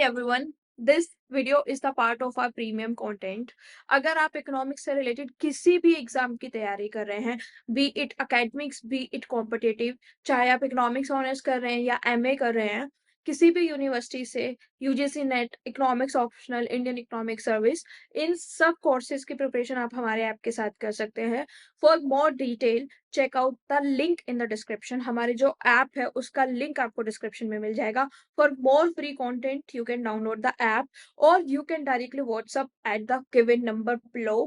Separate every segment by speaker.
Speaker 1: everyone, this video is the part of our premium content. अगर आप economics से related किसी भी एग्जाम की तैयारी कर रहे हैं, B it academics B it competitive, चाहे आप इकोनॉमिक्स ऑनर्स कर रहे हैं या एमए कर रहे हैं, किसी भी यूनिवर्सिटी से, UGC NET, economics optional, Indian economic service, इन सब कोर्सेज की प्रिपरेशन आप हमारे ऐप के साथ कर सकते हैं. For more detail check out the link in the description. हमारे जो ऐप है उसका लिंक आपको डिस्क्रिप्शन में मिल जाएगा. For more free content, you can download the app or you can directly WhatsApp at the given number below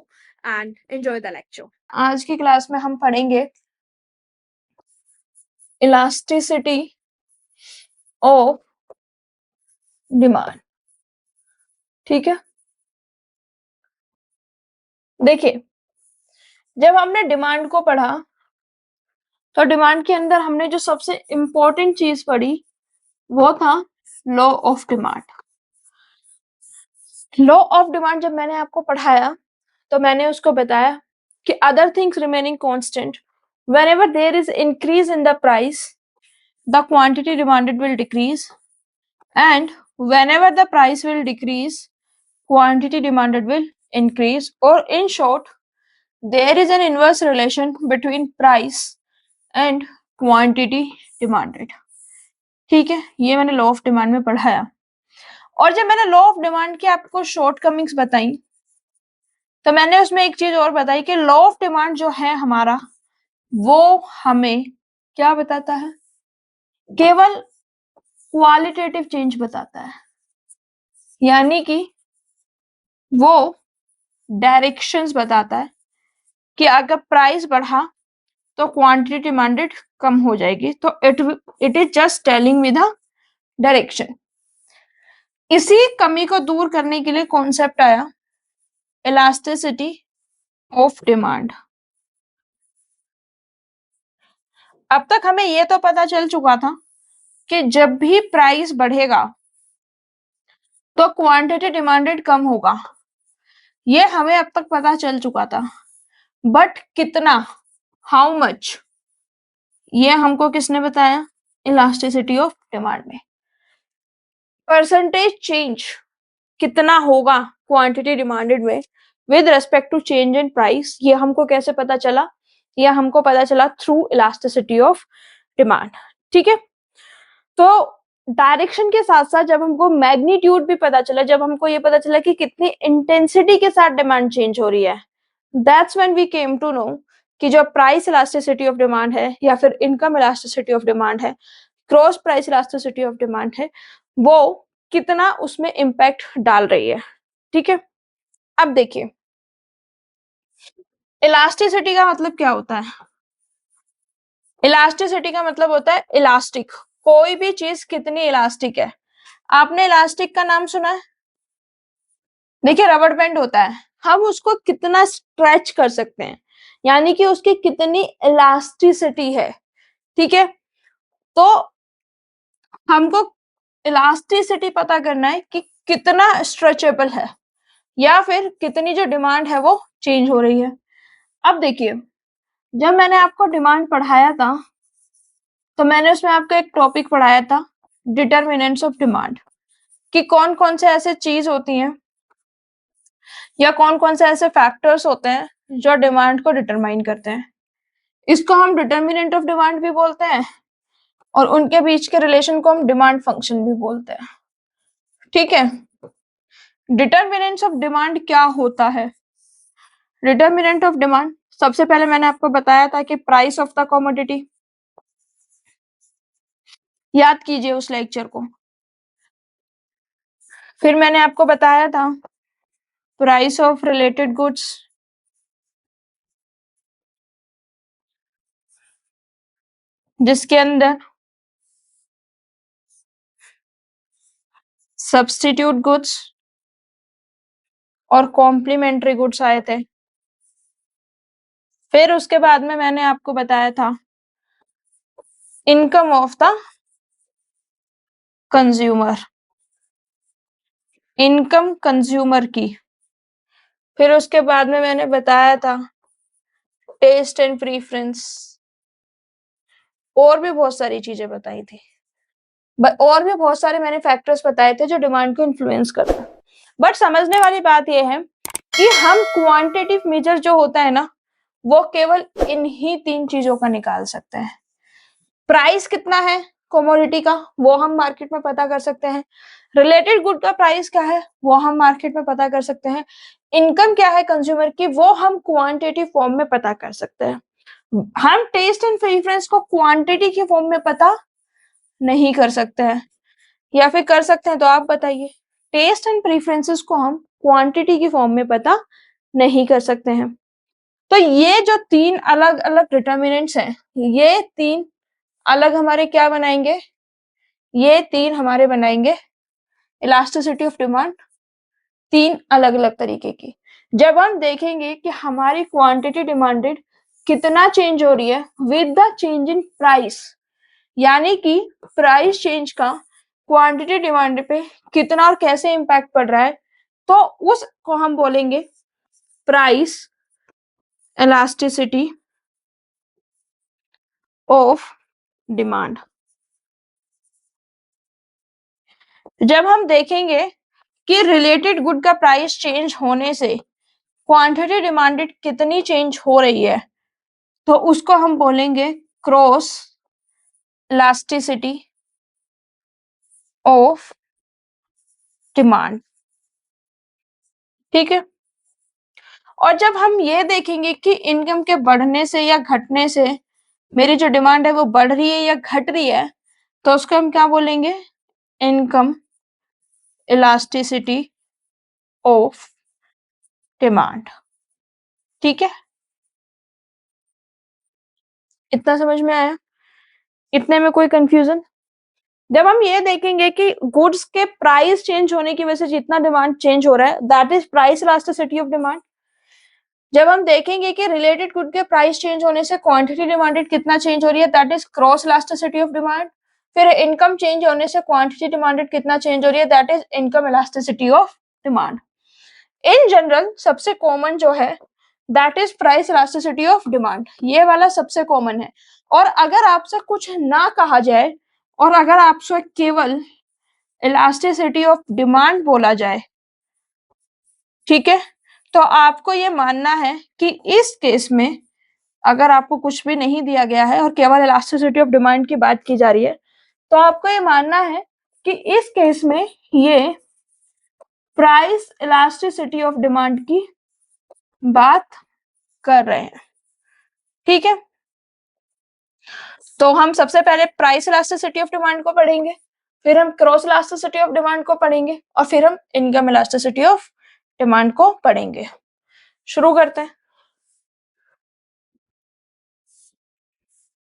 Speaker 1: and enjoy the lecture. आज की class में हम पढ़ेंगे इलास्टिसिटी ऑफ डिमांड. ठीक है, देखिए, जब हमने डिमांड को पढ़ा तो डिमांड के अंदर हमने जो सबसे इंपॉर्टेंट चीज पढ़ी वो था law of demand. Law of demand जब मैंने आपको पढ़ाया तो मैंने उसको बताया कि other things remaining constant, whenever there is increase in the price, the quantity demanded will decrease, and whenever the price will decrease, quantity demanded will increase. Or in short, there is an inverse relation between price and quantity demanded. ठीक है, ये मैंने law of demand में पढ़ाया. और जब मैंने law of demand की आपको शॉर्टकमिंग्स बताई तो मैंने उसमें एक चीज और बताई कि लॉ ऑफ डिमांड जो है हमारा, वो हमें क्या बताता है? केवल क्वालिटेटिव चेंज बताता है, यानी कि वो डायरेक्शंस बताता है कि अगर प्राइस बढ़ा तो क्वांटिटी डिमांडेड कम हो जाएगी. तो it is just telling with the direction. इसी कमी को दूर करने के लिए कॉन्सेप्ट आया इलास्टिसिटी ऑफ डिमांड. अब तक हमें यह तो पता चल चुका था कि जब भी प्राइस बढ़ेगा तो क्वांटिटी डिमांडेड कम होगा, ये हमें अब तक पता चल चुका था. बट कितना, हाउ मच, ये हमको किसने बताया? इलास्टिसिटी ऑफ डिमांड में. परसेंटेज चेंज कितना होगा क्वांटिटी डिमांडेड में with respect to change in price, ये हमको कैसे पता चला? ये हमको पता चला थ्रू इलास्टिसिटी ऑफ डिमांड. ठीक है, तो डायरेक्शन के साथ साथ जब हमको मैग्नीट्यूड भी पता चला, जब हमको ये पता चला कि कितनी इंटेंसिटी के साथ डिमांड चेंज हो रही है, that's when we came to know कि जो प्राइस इलास्टिसिटी ऑफ डिमांड है या फिर इनकम इलास्टिसिटी ऑफ डिमांड है, cross price elasticity of demand है, वो कितना उसमें इम्पैक्ट डाल रही है. ठीक है, अब देखिए, इलास्टिसिटी का मतलब क्या होता है? इलास्टिसिटी का मतलब होता है इलास्टिक. कोई भी चीज कितनी इलास्टिक है. आपने इलास्टिक का नाम सुना है? देखिए, रबड़ बैंड होता है, हम उसको कितना स्ट्रेच कर सकते हैं, यानी कि उसकी कितनी इलास्टिसिटी है. ठीक है, तो हमको इलास्टिसिटी पता करना है कि कितना स्ट्रेचेबल है या फिर कितनी जो डिमांड है वो चेंज हो रही है. अब देखिए, जब मैंने आपको डिमांड पढ़ाया था तो मैंने उसमें आपको एक टॉपिक पढ़ाया था डिटरमिनेंट्स ऑफ डिमांड, कि कौन कौन से ऐसे चीज होती हैं या कौन कौन से ऐसे फैक्टर्स होते हैं जो डिमांड को डिटरमाइन करते हैं. इसको हम डिटरमिनेंट ऑफ डिमांड भी बोलते हैं और उनके बीच के रिलेशन को हम डिमांड फंक्शन भी बोलते हैं. ठीक है, डिटरमिनेंट्स ऑफ डिमांड क्या होता है? डिटरमिनेंट ऑफ डिमांड, सबसे पहले मैंने आपको बताया था कि प्राइस ऑफ द कमोडिटी. याद कीजिए उस लेक्चर को. फिर मैंने आपको बताया था प्राइस ऑफ रिलेटेड गुड्स, जिसके अंदर सब्स्टिट्यूट गुड्स और कॉम्प्लीमेंट्री गुड्स आए थे. फिर उसके बाद में मैंने आपको बताया था income of the consumer, income consumer की. फिर उसके बाद में मैंने बताया था टेस्ट एंड प्रीफरेंस, और भी बहुत सारी चीजें बताई थी. और भी बहुत सारे मैंने फैक्टर्स बताए थे जो डिमांड को इन्फ्लुएंस करते हैं। बट समझने वाली बात यह है कि हम क्वांटिटेटिव मेजर जो होता है ना, वो केवल इन्हीं 3 चीजों का निकाल सकते हैं। प्राइस कितना है कमोडिटी का, वो हम मार्केट में पता कर सकते हैं। रिलेटेड गुड का प्राइस क्या है, वो हम मार्केट में पता कर सकते हैं। इनकम क्या है कंज्यूमर की, वो हम क्वांटिटेटिव फॉर्म में पता कर सकते हैं। हम टेस्ट एंड प्रेफरेंस को क्वांटिटी के फॉर्म में पता नहीं कर सकते हैं, या फिर कर सकते हैं तो आप बताइए। टेस्ट एंड प्रेफरेंसेस को हम क्वांटिटी की फॉर्म में पता नहीं कर सकते हैं। तो ये जो 3 अलग अलग डिटर्मिनेंट्स हैं, ये 3 अलग हमारे क्या बनाएंगे, ये 3 हमारे बनाएंगे इलास्टिसिटी ऑफ डिमांड, 3 अलग अलग तरीके की। जब हम देखेंगे कि हमारी क्वांटिटी डिमांडेड कितना चेंज हो रही है with the change in price, यानी कि प्राइस चेंज का क्वांटिटी डिमांड पे कितना और कैसे इंपैक्ट पड़ रहा है, तो उसको हम बोलेंगे प्राइस इलास्टिसिटी ऑफ डिमांड। जब हम देखेंगे कि रिलेटेड गुड का प्राइस चेंज होने से क्वांटिटी डिमांडेड कितनी चेंज हो रही है, तो उसको हम बोलेंगे क्रॉस इलास्टिसिटी ऑफ डिमांड। ठीक है। और जब हम ये देखेंगे कि इनकम के बढ़ने से या घटने से मेरी जो डिमांड है वो बढ़ रही है या घट रही है, तो उसको हम क्या बोलेंगे, इनकम इलास्टिसिटी ऑफ डिमांड। ठीक है, इतना समझ में आया? इतने में कोई कंफ्यूजन? जब हम ये देखेंगे कि गुड्स के प्राइस चेंज होने की वजह से जितना डिमांड चेंज हो रहा है, that is price elasticity of demand. जब हम देखेंगे कि रिलेटेड गुड के प्राइस चेंज होने से क्वांटिटी डिमांडेड कितना चेंज हो रही है, that is cross elasticity of demand. फिर इनकम चेंज होने से क्वांटिटी डिमांडेड कितना चेंज हो रही है, that is income elasticity of demand. In general सबसे कॉमन जो है that is price elasticity of demand, ये वाला सबसे कॉमन है। और अगर आपसे कुछ ना कहा जाए और अगर आपसे केवल इलास्टिसिटी ऑफ डिमांड बोला जाए, ठीक है, तो आपको ये मानना है कि इस केस में अगर आपको कुछ भी नहीं दिया गया है और केवल इलास्टिसिटी ऑफ डिमांड की बात की जा रही है, तो आपको ये मानना है कि इस केस में ये प्राइस इलास्टिसिटी ऑफ डिमांड की बात कर रहे हैं। ठीक है, तो हम सबसे पहले प्राइस इलास्टिसिटी ऑफ डिमांड को पढ़ेंगे, फिर हम क्रॉस इलास्टिसिटी ऑफ डिमांड को पढ़ेंगे और फिर हम इनकम इलास्टिसिटी ऑफ डिमांड को पढ़ेंगे। शुरू करते हैं।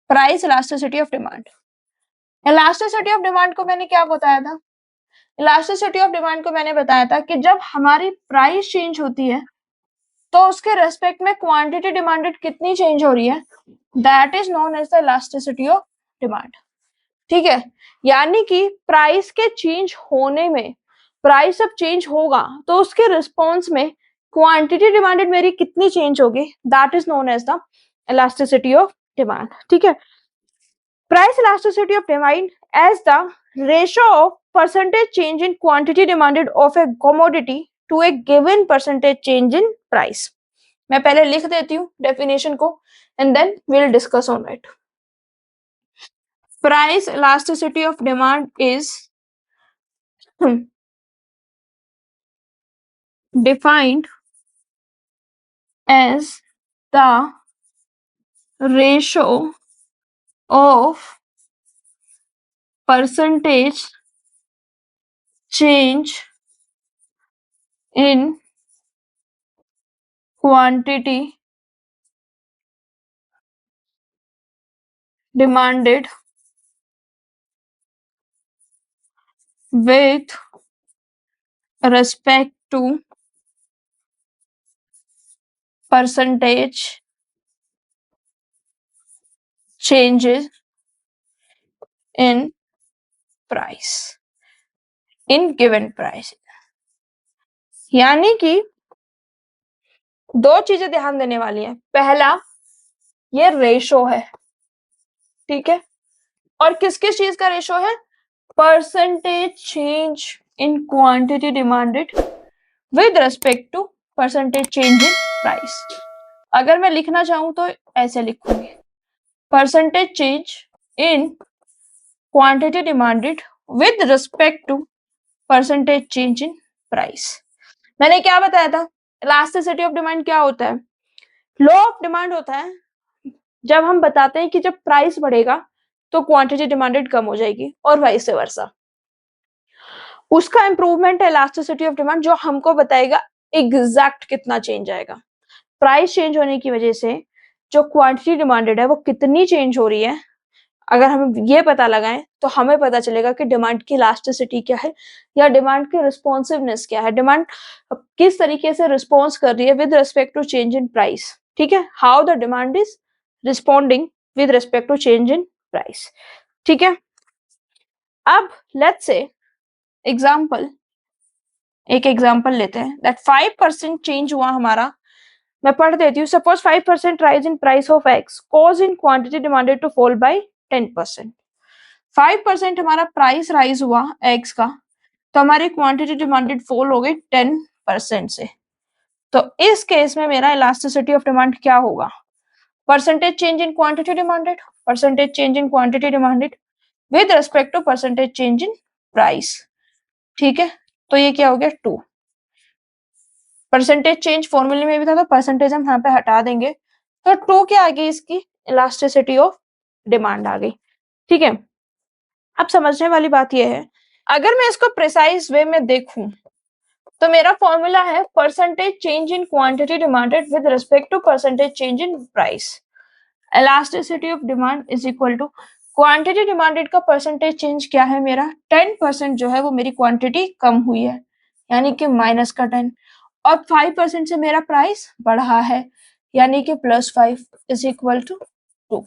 Speaker 1: Price elasticity of demand. Elasticity of demand को मैंने क्या बताया था, इलास्टिसिटी ऑफ डिमांड को मैंने बताया था कि जब हमारी प्राइस चेंज होती है तो उसके रेस्पेक्ट में क्वांटिटी डिमांडेड कितनी चेंज हो रही है, that is known as the elasticity of demand. ठीक है, यानी कि प्राइस के चेंज होने में, प्राइस अब चेंज होगा तो उसके रिस्पॉन्स में क्वांटिटी डिमांडेड मेरी कितनी चेंज होगी, that is known as the elasticity of demand. ठीक है, price elasticity of demand as the ratio of percentage change in quantity demanded of a commodity to a given percentage change in price। मैं पहले लिख देती हूँ definition को and then we'll discuss on it। Price elasticity of demand is defined as the ratio of percentage change in quantity demanded with respect to percentage changes in price in given price। यानी कि दो चीजें ध्यान देने वाली हैं। पहला, ये रेशो है, ठीक है, और किस किस चीज का रेशो है, percentage change in quantity demanded with respect to percentage change in price. अगर मैं लिखना चाहूं तो ऐसे लिखूंगी, percentage change in quantity demanded with respect to percentage change in price. मैंने क्या बताया था, इलास्टिसिटी ऑफ डिमांड क्या होता है? लॉ ऑफ डिमांड होता है जब हम बताते हैं कि जब प्राइस बढ़ेगा तो क्वांटिटी डिमांडेड कम हो जाएगी और वाइस वर्सा। उसका इंप्रूवमेंट है इलास्टिसिटी ऑफ डिमांड, जो हमको बताएगा एग्जैक्ट कितना चेंज आएगा। प्राइस चेंज होने की वजह से जो क्वांटिटी डिमांडेड है वो कितनी चेंज हो रही है, अगर हम ये पता लगाएं तो हमें पता चलेगा कि डिमांड की इलास्टिसिटी क्या है या डिमांड की रिस्पॉन्सिवनेस क्या है, डिमांड किस तरीके से रिस्पॉन्स कर रही है with respect to change in price. ठीक है, how the demand is responding with respect to change in price. ठीक है, अब लेट्स से एग्जाम्पल, एक एग्जाम्पल लेते हैं दैट 5% चेंज हुआ हमारा। मैं पढ़ देती हूँ, suppose 5% rise in price of X cause in quantity demanded to fall by 10%। 5% हमारा प्राइस राइज हुआ एक्स का, तो हमारी क्वांटिटी डिमांडेड फॉल हो गई 10% से। तो इस केस में मेरा इलास्टिसिटी ऑफ डिमांड क्या होगा? Percentage change in quantity demanded, percentage change in quantity demanded with respect to percentage change in price. ठीक है, तो ये क्या हो गया 2। परसेंटेज चेंज फॉर्मूले में भी था तो परसेंटेज हम यहाँ पे हटा देंगे, तो 2 क्या आ गई, इसकी इलास्टिसिटी ऑफ डिमांड आ गई। ठीक है, अब समझने वाली बात यह है, अगर मैं इसको प्रिसाइज वे में देखूं तो मेरा फॉर्मूला है percentage change in quantity demanded with respect to percentage change in price. Elasticity of demand is equal to quantity demanded का परसेंटेज चेंज क्या है मेरा, 10% जो है वो मेरी क्वांटिटी कम हुई है, यानी कि -10, और 5% से मेरा प्राइस बढ़ा है, यानी कि +5 इज इक्वल टू 2।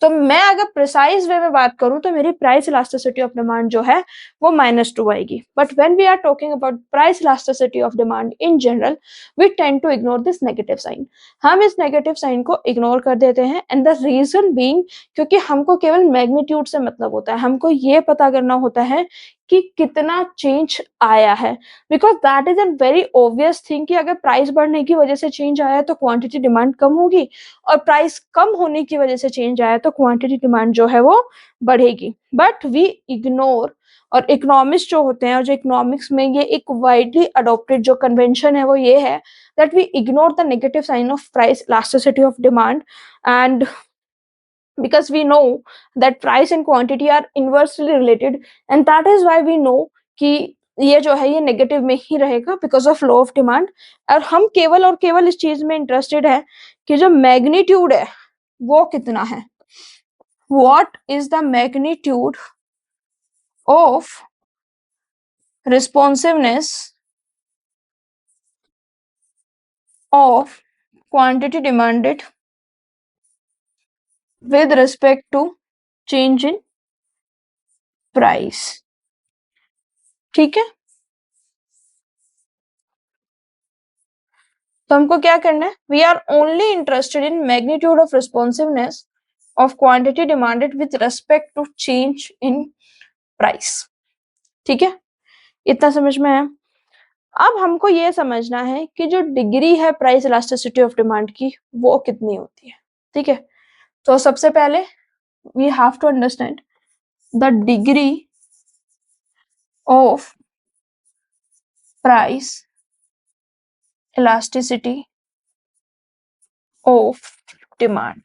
Speaker 1: तो मैं अगर प्रिसाइज वे में बात करूं तो मेरी प्राइस इलास्टिसिटी ऑफ डिमांड जो है वो -2 आएगी। But when we are talking about price elasticity of demand in general, we tend to ignore this negative sign. हम इस नेगेटिव साइन को इग्नोर कर देते हैं, एंड द रीजन बीइंग क्योंकि हमको केवल मैग्नीट्यूड से मतलब होता है, हमको ये पता करना होता है कि कितना चेंज आया है, because that is an very obvious thing कि अगर प्राइस बढ़ने की वजह से चेंज आया है तो क्वांटिटी डिमांड कम होगी, और प्राइस कम होने की वजह से चेंज आया तो क्वांटिटी डिमांड जो है वो बढ़ेगी। बट वी इग्नोर, और इकोनॉमिक्स जो होते हैं, और जो इकोनॉमिक्स में ये एक वाइडली अडॉप्टेड जो कन्वेंशन है वो ये है that we ignore the negative sign of price elasticity of demand, and because we know that price and quantity are inversely related, and that is why we know कि ये जो है ये नेगेटिव में ही रहेगा because of law of demand. और हम केवल और केवल इस चीज में इंटरेस्टेड है कि जो मैग्नीट्यूड है वो कितना है, what is the magnitude of responsiveness of quantity demanded with respect to change in price। ठीक है, तो हमको क्या करना है, we are only interested in magnitude of responsiveness of quantity demanded with respect to change in price. ठीक है, इतना समझ में है। अब हमको ये समझना है कि जो डिग्री है प्राइस इलास्टिसिटी ऑफ डिमांड की वो कितनी होती है। ठीक है, तो सबसे पहले we have to understand the degree of price elasticity of demand.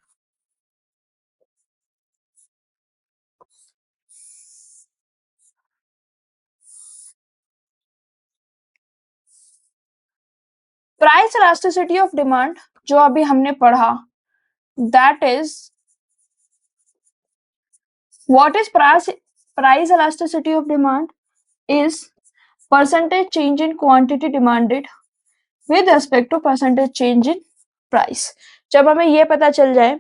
Speaker 1: Price elasticity of demand जो अभी हमने पढ़ा, that is what is price elasticity of demand is percentage change in quantity demanded with respect to percentage change in price. जब हमें ये पता चल जाए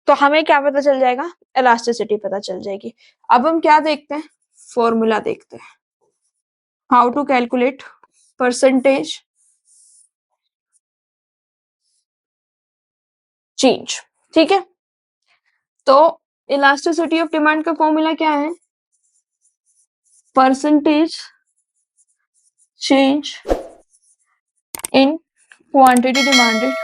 Speaker 1: तो हमें क्या पता चल जाएगा, इलास्टिसिटी पता चल जाएगी। अब हम क्या देखते हैं, फॉर्मूला देखते हैं, how to calculate percentage change. ठीक है, तो इलास्टिसिटी ऑफ डिमांड का फॉर्मूला क्या है, percentage change in quantity demanded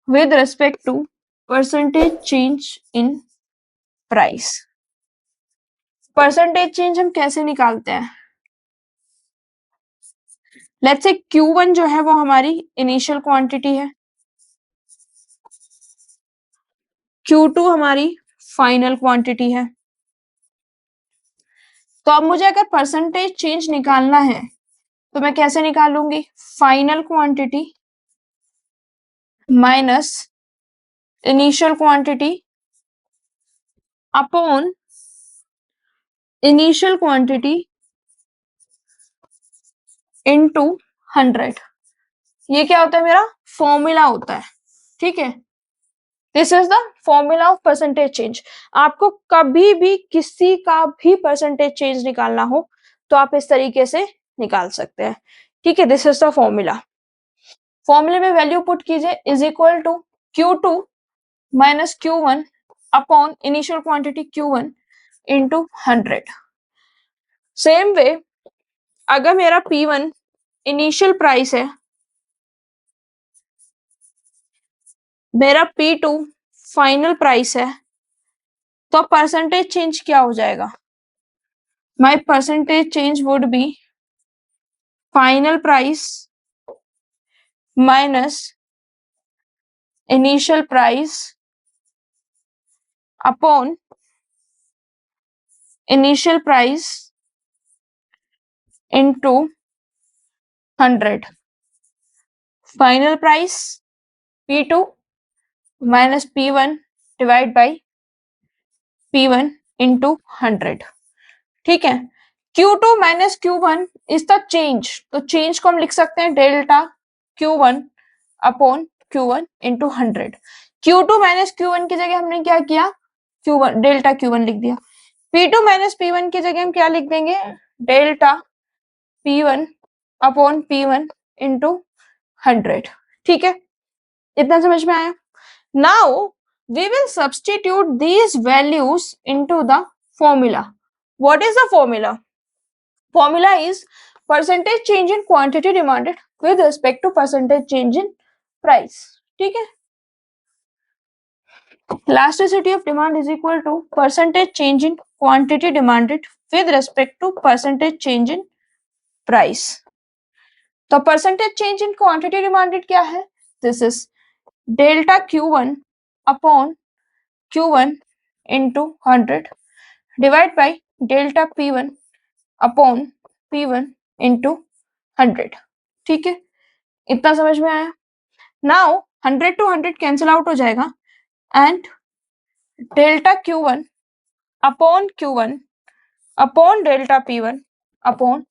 Speaker 1: with respect to percentage change in price. Percentage change हम कैसे निकालते हैं? लेट्स से Q1 जो है वो हमारी इनिशियल क्वांटिटी है, Q2 हमारी फाइनल क्वांटिटी है। तो अब मुझे अगर परसेंटेज चेंज निकालना है तो मैं कैसे निकालूंगी? Final quantity minus initial quantity upon initial quantity into 100। ये क्या होता है? मेरा फॉर्मूला होता है। ठीक है, this is the formula of percentage change. आपको कभी भी किसी का भी परसेंटेज चेंज निकालना हो तो आप इस तरीके से निकाल सकते हैं। ठीक है, दिस इज द फॉर्मूला। फॉर्मूले में वैल्यू पुट कीजिए, is equal to Q2 minus Q1 upon initial quantity Q1 into 100। Same way अगर मेरा P1 इनिशियल प्राइस है, मेरा P2 फाइनल प्राइस है, तो परसेंटेज चेंज क्या हो जाएगा? My percentage change would be final price minus initial price upon initial price into 100। Final price P2 minus P1 divide by P1 into 100। ठीक है, Q2 minus Q1 is the change, तो change को हम लिख सकते हैं delta Q1 upon Q1 into 100। Q2 minus Q1 की जगह हमने क्या किया? Q1 डेल्टा Q1 लिख दिया। P2 माइनस P1 की जगह हम क्या लिख देंगे? Delta P1 upon P1 into 100। ठीक है, इतना समझ में आया? Now we will substitute these values into the formula. What is the formula? Formula is percentage change in quantity demanded with respect to percentage change in price. ठीक है, elasticity of demand is equal to percentage change in quantity demanded with respect to percentage change in price. तो percentage change in quantity demanded क्या है? This is delta Q1 upon Q1 into 100 divide by delta P1 upon P1 into 100। ठीक है, इतना समझ में आया? Now 100 to 100 cancel out हो जाएगा and delta Q1 upon Q1 upon delta P1 upon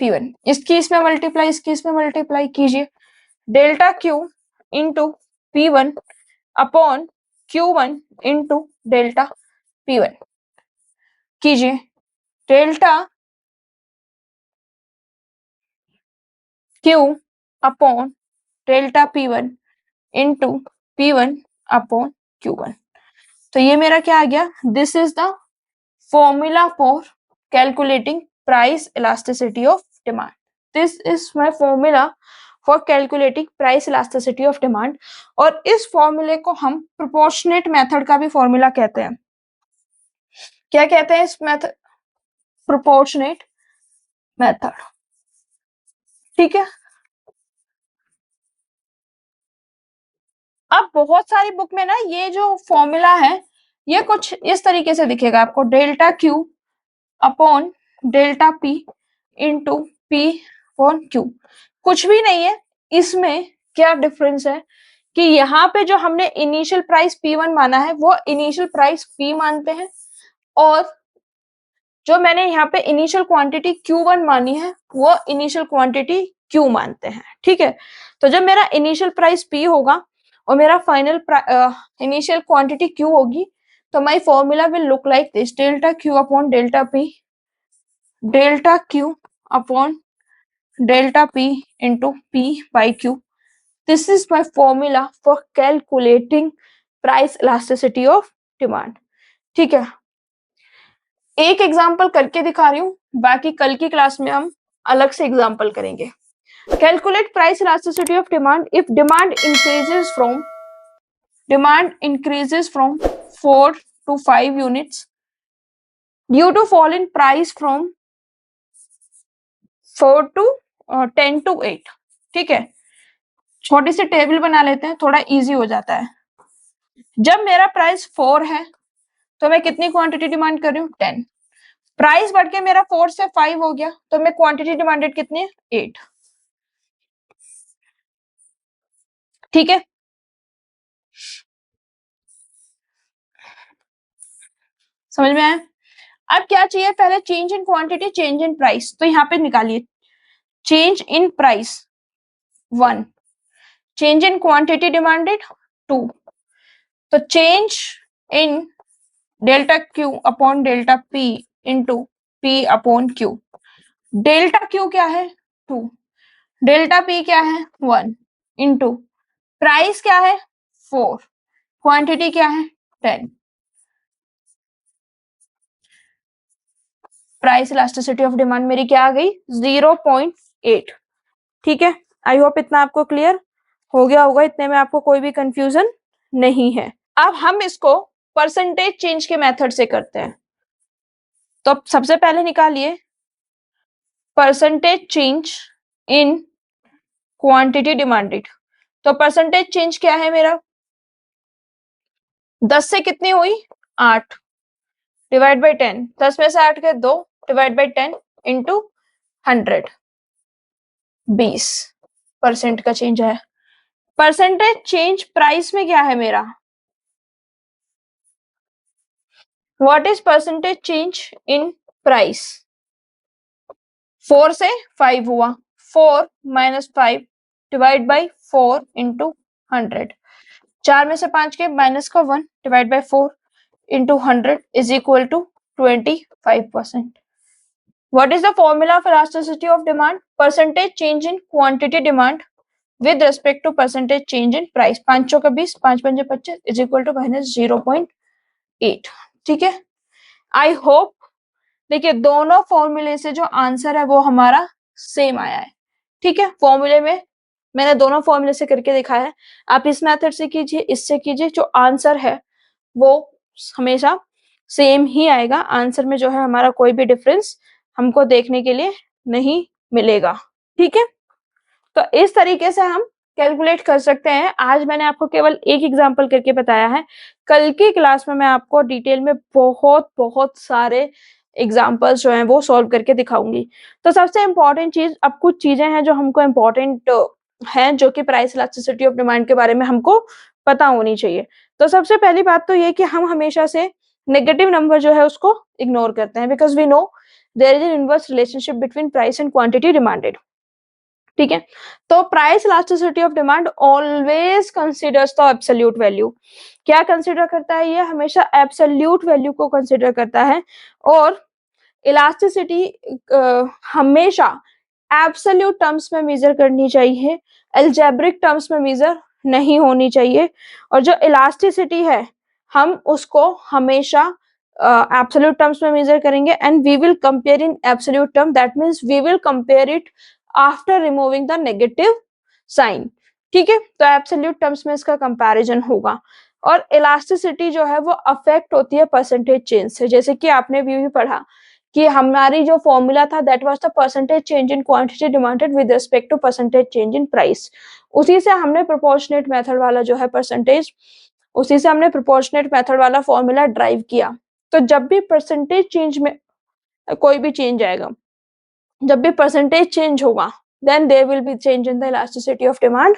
Speaker 1: P1, इसकी इसमें मल्टीप्लाई, इसकी इसमें मल्टीप्लाई कीजिए। Delta Q into P1 upon Q1 into delta P1 कीजिए। Delta Q upon delta P1 into P1 upon Q1। तो ये मेरा क्या आ गया? This is the formula for calculating price elasticity of demand. This is my formula for calculating price elasticity of demand. और इस फॉर्मूले को हम प्रोपोर्शनेट मेथड का भी फॉर्मूला कहते हैं। क्या कहते हैं इस मेथड? Proportionate method. ठीक है, अब बहुत सारी बुक में ना ये जो फॉर्मूला है ये कुछ इस तरीके से दिखेगा आपको, delta Q upon delta P into P upon Q। कुछ भी नहीं है इसमें। क्या डिफरेंस है कि यहाँ पे जो हमने इनिशियल प्राइस P1 माना है वो इनिशियल प्राइस P मानते हैं, और जो मैंने यहाँ पे इनिशियल क्वांटिटी Q1 मानी है वो इनिशियल क्वांटिटी Q मानते हैं। ठीक है, तो जब मेरा इनिशियल प्राइस P होगा और मेरा फाइनल इनिशियल क्वांटिटी Q होगी, तो my formula will look like this, delta Q upon delta P, delta Q upon delta P into P by Q। This is my formula for calculating price elasticity of demand. ठीक है, एक example करके दिखा रही हूँ बाकी कल की क्लास में हम अलग से एग्जाम्पल करेंगे। Calculate price elasticity of demand if demand increases from 4 to 5 units due to fall in price from 4 to 10 to 8। ठीक है, छोटी सी टेबल बना लेते हैं, थोड़ा इजी हो जाता है। जब मेरा प्राइस 4 है तो मैं कितनी क्वांटिटी डिमांड कर रही हूँ? 10। प्राइस बढ़ के मेरा 4 से 5 हो गया तो मैं क्वांटिटी डिमांडेड कितनी है? 8। ठीक है, समझ में आया? अब क्या चाहिए? पहले change in quantity, change in price. तो यहाँ पे निकालिए, change in price 1, change in quantity demanded 2। तो change in delta Q upon delta P into P upon Q. Delta Q क्या है? 2, डेल्टा पी क्या है? 1 इंटू प्राइस क्या है? 4, क्वांटिटी क्या है? 10। प्राइस इलास्टिसिटी ऑफ डिमांड मेरी क्या आ गई? 0.8। ठीक है, आई होप इतना आपको क्लियर हो गया होगा, इतने में आपको कोई भी कंफ्यूजन नहीं है। अब हम इसको परसेंटेज चेंज के मेथड से करते हैं। तो सबसे पहले निकालिए percentage change in quantity demanded. तो परसेंटेज चेंज क्या है मेरा? 10 से कितनी हुई? 8 डिवाइड बाई 10। 10 में से 8 के 2 डिवाइड बाई 10 इंटू 100, 20% का चेंज है। परसेंटेज चेंज प्राइस में क्या है मेरा? What is percentage change in price? 4 से 5 हुआ, 4 माइनस 5 डिवाइड बाई 4 इंटू 100। 4 में से 5 के माइनस का 1 divide by 4 into 100 is equal to 25%। What is the formula of elasticity of demand? Percentage change in quantity demand with respect to percentage change in price। 5 चौका 20, 5 पंजे 25 is equal to minus 0.8। ठीक है, I hope देखिए दोनों फॉर्मूले से जो answer है वो हमारा सेम आया है। ठीक है, फॉर्मूले में मैंने दोनों फॉर्मूले से करके दिखाया है, आप इस मेथड से कीजिए, इससे कीजिए, जो आंसर है वो हमेशा सेम ही आएगा। आंसर में जो है हमारा कोई भी डिफरेंस हमको देखने के लिए नहीं मिलेगा। ठीक है, तो इस तरीके से हम कैलकुलेट कर सकते हैं। आज मैंने आपको केवल एक एग्जांपल करके बताया है, कल की क्लास में मैं आपको डिटेल में बहुत बहुत सारे एग्जांपल्स जो हैं वो सॉल्व करके दिखाऊंगी। तो सबसे इंपॉर्टेंट चीज, अब कुछ चीजें हैं जो हमको इम्पोर्टेंट हैं, जो कि प्राइस इलास्टिसिटी ऑफ डिमांड के बारे में हमको पता होनी चाहिए। तो सबसे पहली बात तो ये कि हम हमेशा से नेगेटिव नंबर जो है उसको इग्नोर करते हैं, because we know there is an inverse relationship between price and quantity demanded. ठीक है, तो price elasticity of demand always considers the absolute value. क्या कंसीडर करता है? ये हमेशा एब्सोल्यूट वैल्यू को कंसीडर करता है। और इलास्टिसिटी हमेशा एब्सोल्यूट टर्म्स में मेजर करनी चाहिए, अलजेब्रिक टर्म्स में मेजर नहीं होनी चाहिए। और जो इलास्टिसिटी है हम उसको हमेशा एब्सोल्यूट टर्म्स में मेजर करेंगे, and we will compare in absolute term, that means we will compare it after removing the negative sign. ठीक है, तो एब्सोल्यूट टर्म्स में इसका कंपैरिजन होगा। और इलास्टिसिटी जो है वो अफेक्ट होती है परसेंटेज चेंज से, जैसे कि आपने भी पढ़ा कि हमारी जो फॉर्मूला था that was the percentage change in quantity demanded with respect to percentage change in price. उसी से हमने प्रोपोर्शनेट मेथड वाला जो है परसेंटेज, उसी से हमने प्रोपोर्शनेट मेथड वाला फॉर्मूला ड्राइव किया। तो जब भी परसेंटेज चेंज में कोई भी चेंज आएगा, जब भी परसेंटेज चेंज होगा, then there will be change in the elasticity of demand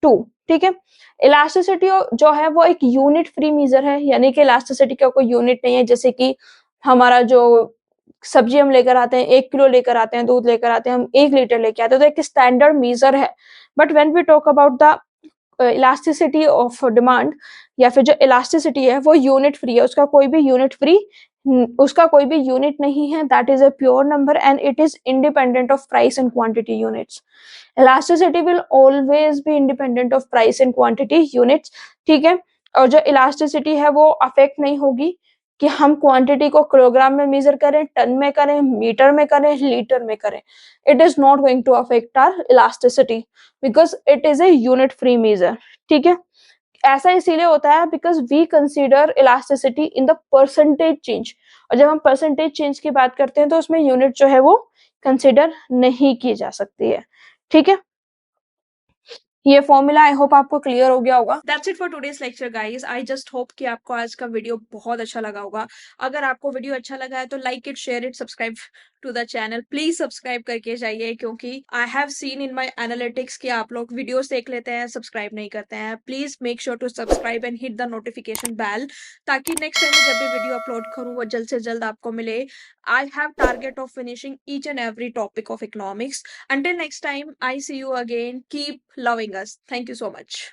Speaker 1: too. ठीक है, इलास्टिसिटी जो है वो एक यूनिट फ्री मेजर है, यानी कि इलास्टिसिटी का कोई यूनिट नहीं है। जैसे कि हमारा जो सब्जी हम लेकर आते हैं 1 किलो लेकर आते हैं, दूध लेकर आते हैं हम 1 लीटर लेके आते हैं, तो एक स्टैंडर्ड मेजर है। But when we talk about the elasticity of demand, या फिर जो इलास्टिसिटी है वो यूनिट फ्री है, उसका कोई भी यूनिट नहीं है। That is a pure number and it is independent of price and quantity units. Elasticity will always be independent of price and quantity units. ठीक है, और जो इलास्टिसिटी है वो अफेक्ट नहीं होगी कि हम क्वांटिटी को किलोग्राम में मेजर करें, टन में करें, मीटर में करें, लीटर में करें, it is not going to affect our elasticity because it is a unit free measure. ठीक है, ऐसा इसीलिए होता है because we consider elasticity in the percentage change, और जब हम परसेंटेज चेंज की बात करते हैं तो उसमें यूनिट जो है वो कंसिडर नहीं की जा सकती है। ठीक है, ये फॉर्मूला आई होप आपको क्लियर हो गया होगा। That's it for today's lecture guys. I just hope कि आपको आज का वीडियो बहुत अच्छा लगा होगा। अगर आपको वीडियो अच्छा लगा है तो like it, share it, subscribe to the channel. Please subscribe करके जाइए, क्योंकि I have seen in my analytics कि आप लोग वीडियोस देख लेते हैं, सब्सक्राइब नहीं करते हैं। Please make sure to subscribe and hit the notification bell, ताकि नेक्स्ट टाइम जब भी वीडियो अपलोड करूँ वो जल्द से जल्द आपको मिले। I have target of finishing each and every topic of economics. Until next time, I see you again. Keep loving us. Thank you so much.